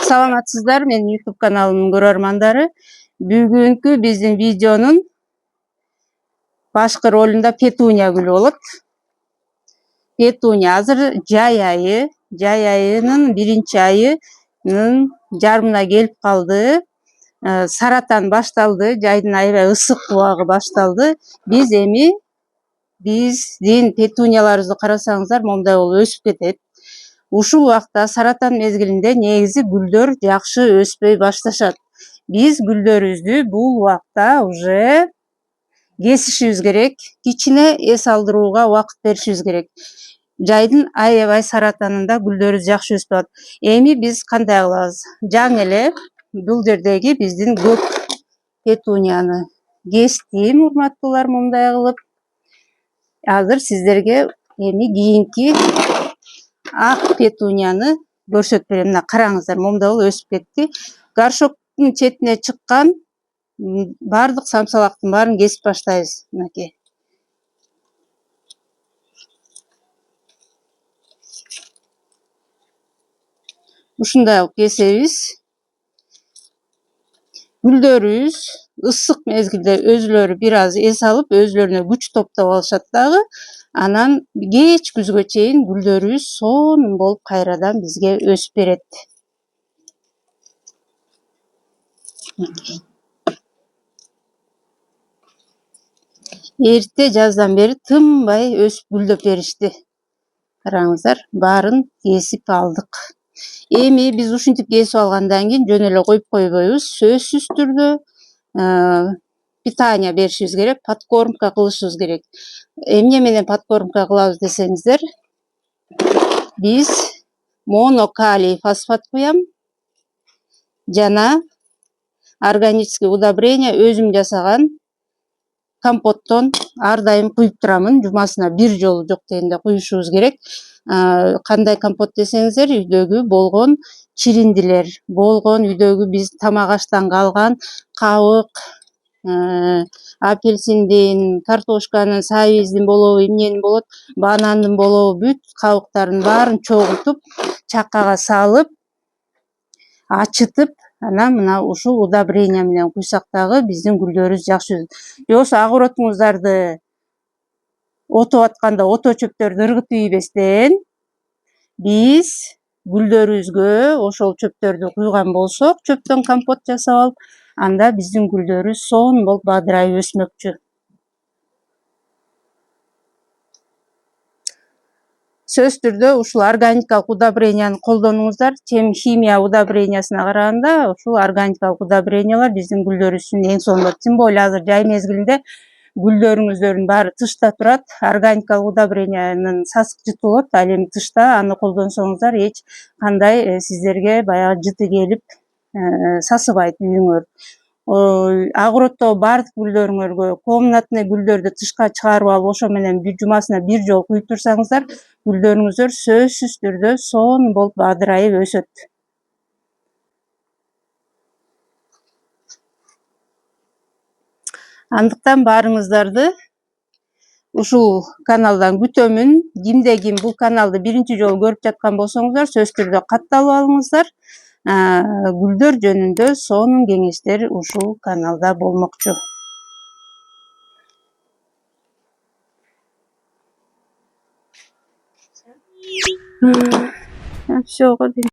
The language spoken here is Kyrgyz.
Саламатсыздар, менин YouTube каналымдын көрөрмандары. Бүгүнкү биздин видеонун башкы ролунда Петуния гүлү болот. Петуния азыр жай айынын биринчи айынын жарымына келип калды. Саратан башталды, жайдын аябай ысык убагы башталды. Биздин петунияларыбызды карасаңыздар, момундай болуп өсүп кетет. Ушул убакта саратан мезгилинде негизи гүлдөр жакшы өспөй башташат. Биз гүлдөрүбүздү бул убакта уже кесишибиз керек, кичине эс алдырууга убакыт беришибиз керек. Жайдын аябай саратанында гүлдөрүбүз жакшы өспөй атат. Эми биз кандай кылабыз? Жаңы эле бул жердеги биздин көк петунияны кестим, урматтуулар, мындай кылып. Азыр сиздерге эми кийинки ак петунияны көрсөтүп берем. Мына караңыздар, момундай болуп өсүп кетти. Горшоктун четине чыккан баардык самсалактын баарын кесип баштайбыз. Мынакей. Ушундай кылып кесебиз. Гүлдөрүбүз ысык мезгилде өзүлөрү бир аз эс алып, өзүлөрүнө күч топтоп алышат дагы. Анан кеч күзгө чейин гүлдөрүбүз сонун болуп кайрадан бизге өсүп берет. Эрте жаздан бери тынбай өсүп гүлдөп беришти. Караңыздар, баарын кесип алдык. Эми биз ушинтип кесип алгандан кийин жөн эле коюп койбойбуз. Сөзсүз түрдө питание беришибиз керек, подкормка кылышыбыз керек. Эмне менен подкормка кылабыз десеңиздер, биз монокалий фосфат куям, жана органический удобрение өзүм жасаган компоттон ар дайым куюп турамын. Жумасына бир жолу жок дегенде куюшубуз керек. Кандай компот десеңиздер, үйдөгү болгон чириндилер, болгон үйдөгү биз тамак аштан калган кабык, апельсиндин, картошканын, сабиздин болобу, эмненин болот, банандын болобу, бүт кабыктардын баарын чогултуп, чаккага салып, ачытып, анан мына ушул удобрение менен куйсак дагы биздин гүлдөрүбүз жакшы өсөт. Же болбосо огородуңуздарды отоп атканда ото чөптөрдү ыргытып ийбестен, биз гүлдөрүбүзгө ошол чөптөрдү куйган болсок, чөптөн компот жасап алып, анда биздин гүлдөрүбүз сонун болуп бадырайып өсмөкчү. Сөзсүз түрдө ушул органикалык удобренияны колдонуңуздар. Химия удобрениясына караганда ушул органикалык удобрениялар биздин гүлдөрүбүз үчүн эң сонун болот. Тем более азыр жай мезгилинде гүлдөрүңүздөрдүн баары тышта турат. Органикалык удобрениянын сасык жыты болот. Ал эми тышта аны колдонсоңуздар эч кандай сиздерге баягы жыты келип сасыбайт үйүңөр. Огороддо баардык гүлдөрүңөргө комнатный гүлдөрдү тышка чыгарып алып, ошо менен жумасына бир жолу куюп турсаңыздар, гүлдөрүңүздөр сөзсүз түрдө сонун болуп бадырайып өсөт. Андыктан баарыңыздарды ушул каналдан күтөмүн. Кимде ким бул каналды биринчи жолу көрүп жаткан болсоңуздар, сөзсүз түрдө катталып алыңыздар. Гүлдөр жөнүндө сонун кеңештер ушул каналда болмокчу. Всё.